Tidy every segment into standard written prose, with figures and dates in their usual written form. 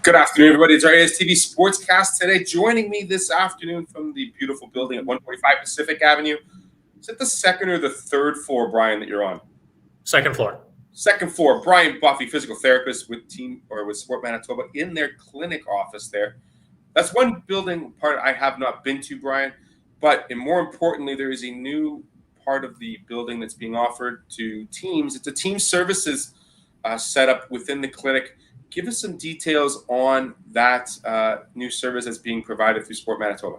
Good afternoon, everybody. It's our ASTV Sportscast today. Joining me this afternoon from the beautiful building at 145 Pacific Avenue. Is it the second or the third floor, Brian, that you're on? Second floor. Second floor. Brian Buffie, physical therapist with Sport Manitoba, in their clinic office there. That's one building part I have not been to, Brian. But more importantly, there is a new part of the building that's being offered to teams. It's a team services setup within the clinic. Give us some details on that new service that's being provided through Sport Manitoba.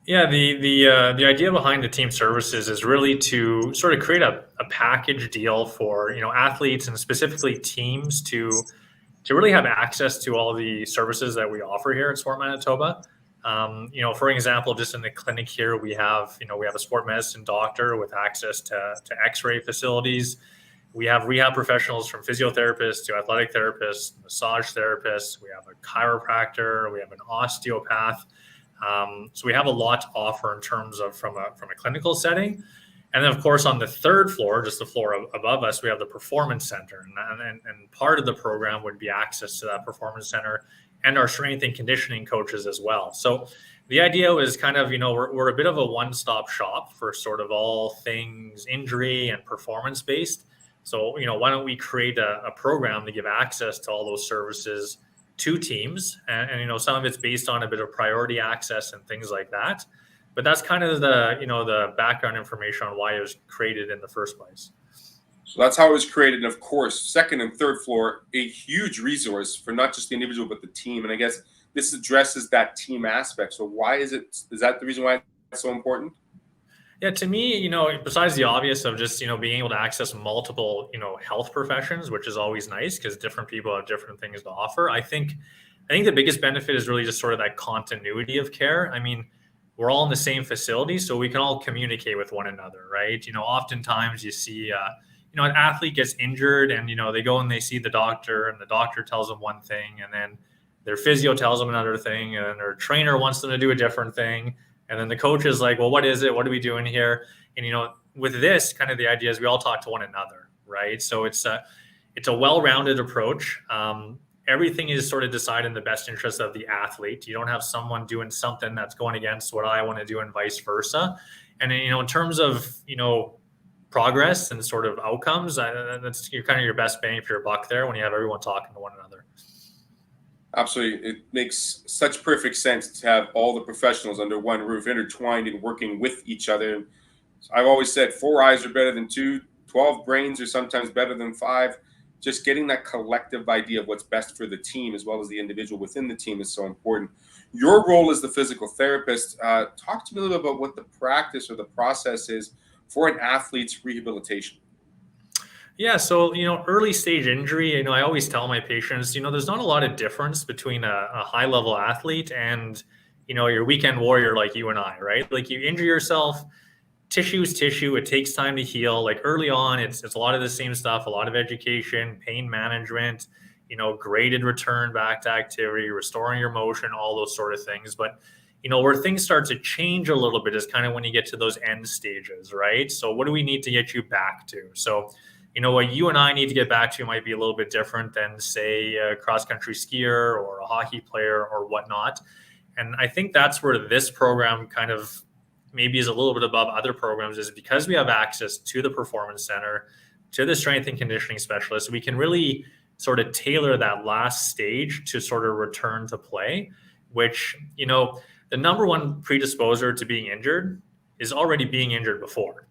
Yeah, the idea behind the team services is really to sort of create a package deal for athletes and specifically teams to really have access to all the services that we offer here at Sport Manitoba. For example, just in the clinic here, we have a sport medicine doctor with access to X-ray facilities. We have rehab professionals from physiotherapists to athletic therapists, massage therapists. We have a chiropractor. We have an osteopath. So we have a lot to offer in terms of from a clinical setting. And then, of course, on the third floor, just the floor above us, we have the performance center. And part of the program would be access to that performance center and our strength and conditioning coaches as well. So the idea was kind of, we're a bit of a one-stop shop for sort of all things injury and performance-based. So, why don't we create a program to give access to all those services to teams? And some of it's based on a bit of priority access and things like that. But that's kind of the background information on why it was created in the first place. So that's how it was created. And of course, second and third floor, a huge resource for not just the individual, but the team. And I guess this addresses that team aspect. So why is that the reason why it's so important? Yeah, to me, besides the obvious of just, being able to access multiple, health professions, which is always nice because different people have different things to offer. I think the biggest benefit is really just sort of that continuity of care. I mean, we're all in the same facility, so we can all communicate with one another, right? Oftentimes you see, an athlete gets injured and, they go and they see the doctor and the doctor tells them one thing and then their physio tells them another thing and then their trainer wants them to do a different thing. And then the coach is like, well, what is it? What are we doing here? And, with this kind of the idea is we all talk to one another, right? So it's a well-rounded approach. Everything is sort of decided in the best interest of the athlete. You don't have someone doing something that's going against what I want to do and vice versa. And, in terms of, progress and sort of outcomes, that's kind of your best bang for your buck there when you have everyone talking to one another. Absolutely. It makes such perfect sense to have all the professionals under one roof, intertwined and working with each other. I've always said 4 eyes are better than 2, 12 brains are sometimes better than 5. Just getting that collective idea of what's best for the team as well as the individual within the team is so important. Your role as the physical therapist, talk to me a little bit about what the practice or the process is for an athlete's rehabilitation. Yeah. So, early stage injury, I always tell my patients, there's not a lot of difference between a high level athlete and, your weekend warrior like you and I, right? Like you injure yourself, tissue is tissue. It takes time to heal. Like early on, it's a lot of the same stuff, a lot of education, pain management, graded return back to activity, restoring your motion, all those sort of things. But, where things start to change a little bit is kind of when you get to those end stages, right? So what do we need to get you back to? So, what you and I need to get back to might be a little bit different than, say, a cross-country skier or a hockey player or whatnot. And I think that's where this program kind of maybe is a little bit above other programs, is because we have access to the performance center, to the strength and conditioning specialist. We can really sort of tailor that last stage to sort of return to play, which, the number one predisposer to being injured is already being injured before.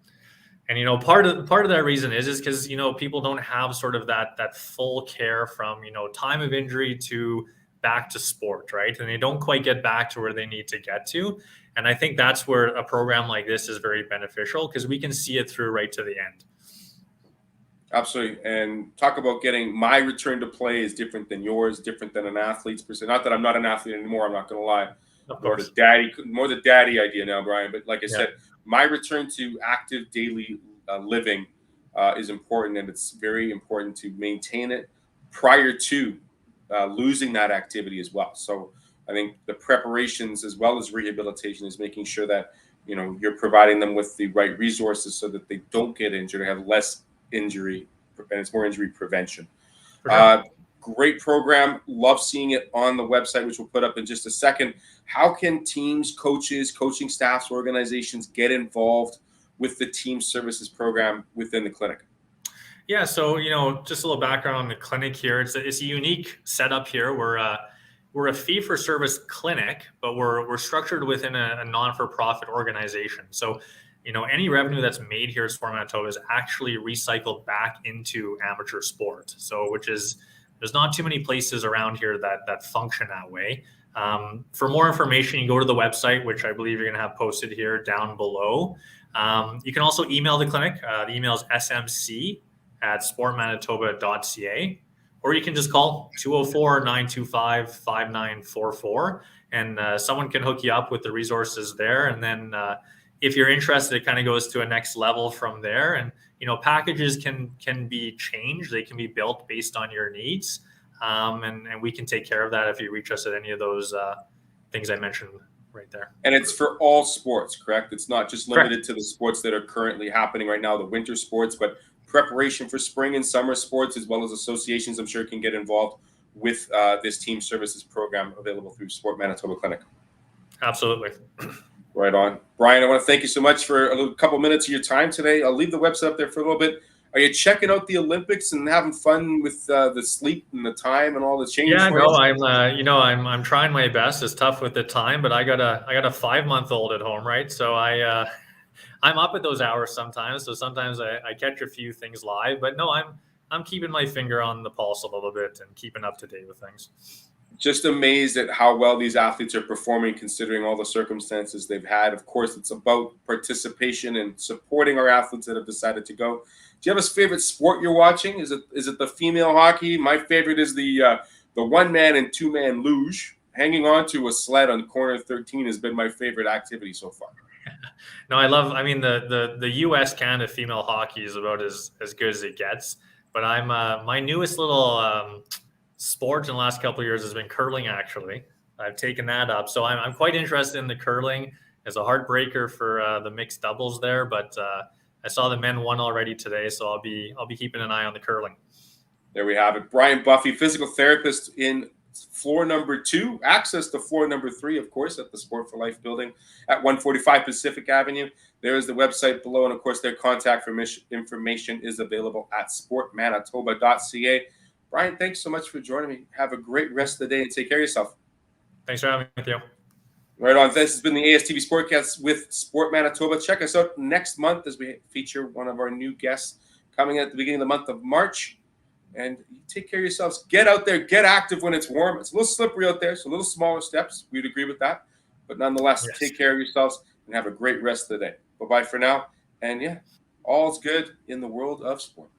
And, part of that reason is because, people don't have sort of that full care from, time of injury to back to sport, right? And they don't quite get back to where they need to get to. And I think that's where a program like this is very beneficial because we can see it through right to the end. Absolutely. And talk about getting my return to play is different than yours, different than an athlete's per se. Not that I'm not an athlete anymore, I'm not going to lie. More the daddy idea now, Brian. But like I said, my return to active daily living is important, and it's very important to maintain it prior to losing that activity as well. So I think the preparations as well as rehabilitation is making sure that you're providing them with the right resources so that they don't get injured or have less injury, and it's more injury prevention. Sure. Great program. Love seeing it on the website, which we'll put up in just a second. How can teams, coaches, coaching staffs, organizations get involved with the team services program within the clinic? Yeah, so just a little background on the clinic here. It's a unique setup here. We're a fee-for-service clinic, but we're structured within a non-for-profit organization. So, any revenue that's made here at Sport Manitoba is actually recycled back into amateur sport. So, there's not too many places around here that function that way. For more information, you go to the website, which I believe you're going to have posted here down below. You can also email the clinic. The email is smc@sportmanitoba.ca, or you can just call 204-925-5944, and someone can hook you up with the resources there. And then if you're interested, it kind of goes to a next level from there. And packages can be changed. They can be built based on your needs, and we can take care of that if you reach us at any of those things I mentioned right there. And it's for all sports, correct? It's not just limited to the sports that are currently happening right now, the winter sports, but preparation for spring and summer sports, as well as associations, I'm sure, can get involved with this team services program available through Sport Manitoba Clinic. Absolutely. Right on. Brian, I want to thank you so much for a couple minutes of your time today. I'll leave the website up there for a little bit. Are you checking out the Olympics and having fun with the sleep and the time and all the changes? Yeah, no, I'm trying my best. It's tough with the time, but I got a 5-month-old at home, right? So I'm up at those hours sometimes. So sometimes I catch a few things live, but no, I'm keeping my finger on the pulse a little bit and keeping up to date with things. Just amazed at how well these athletes are performing, considering all the circumstances they've had. Of course, it's about participation and supporting our athletes that have decided to go. Do you have a favorite sport you're watching? Is it the female hockey? My favorite is the one-man and two-man luge. Hanging on to a sled on corner 13 has been my favorite activity so far. No, the U.S. Canada female hockey is about as good as it gets. But I'm my newest little sport in the last couple of years has been curling. Actually, I've taken that up, so I'm quite interested in the curling. As a heartbreaker for the mixed doubles there, but I saw the men won already today, so I'll be keeping an eye on the curling. There we have it. Brian Buffie, physical therapist in floor number 2. Access to floor number 3, of course, at the Sport for Life building at 145 Pacific Avenue. There is the website below, and of course, their contact information is available at sportmanitoba.ca. Brian, thanks so much for joining me. Have a great rest of the day and take care of yourself. Thanks for having me with you. Right on. This has been the ASTV Sportcast with Sport Manitoba. Check us out next month as we feature one of our new guests coming at the beginning of the month of March. And take care of yourselves. Get out there. Get active when it's warm. It's a little slippery out there, so a little smaller steps. We'd agree with that. But nonetheless, yes, take care of yourselves and have a great rest of the day. Bye-bye for now. And yeah, all's good in the world of sport.